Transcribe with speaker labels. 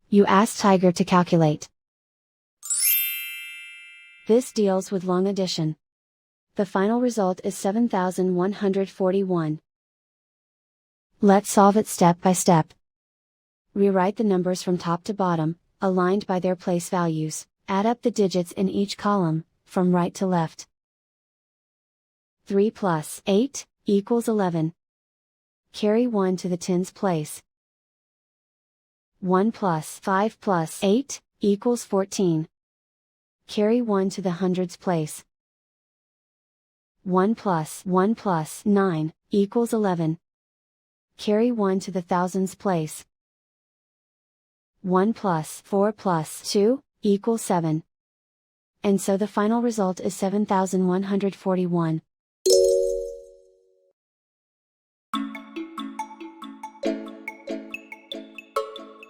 Speaker 1: You ask Tiger to calculate. This deals with long addition. The final result is 7,141. Let's solve it step by step. Rewrite the numbers from top to bottom, aligned by their place values. Add up the digits in each column, from right to left. 3 plus 8 equals 11. Carry 1 to the tens place. 1 plus 5 plus 8 equals 14. Carry 1 to the hundreds place. 1 plus 9 equals 11. Carry 1 to the thousands place. 1 plus 4 plus 2 equals 7. And so the final result is 7,141.